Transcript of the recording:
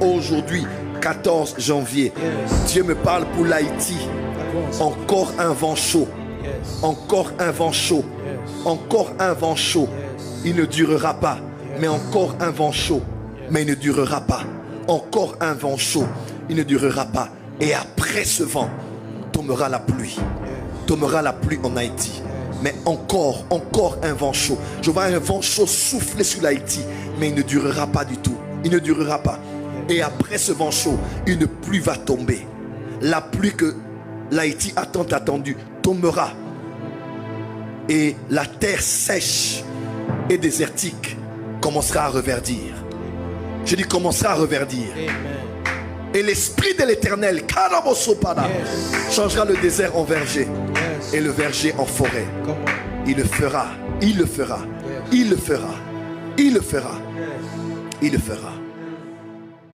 Aujourd'hui, 14 janvier, Dieu me parle pour l'Haïti. Encore un vent chaud. Encore un vent chaud. Encore un vent chaud. Il ne durera pas. Mais encore un vent chaud. Mais il ne durera pas. Encore un vent chaud. Il ne durera pas. Et après ce vent, tombera la pluie. Tombera la pluie en Haïti. Mais encore un vent chaud. Je vois un vent chaud souffler sur l'Haïti. Mais il ne durera pas du tout. Il ne durera pas. Et après ce vent chaud, une pluie va tomber. La pluie que l'Haïti a tant attendue tombera. Et la terre sèche et désertique commencera à reverdir. Je dis commencera à reverdir. Et l'esprit de l'Éternel changera le désert en verger et le verger en forêt. Il le fera, il le fera, il le fera, il le fera, il le fera.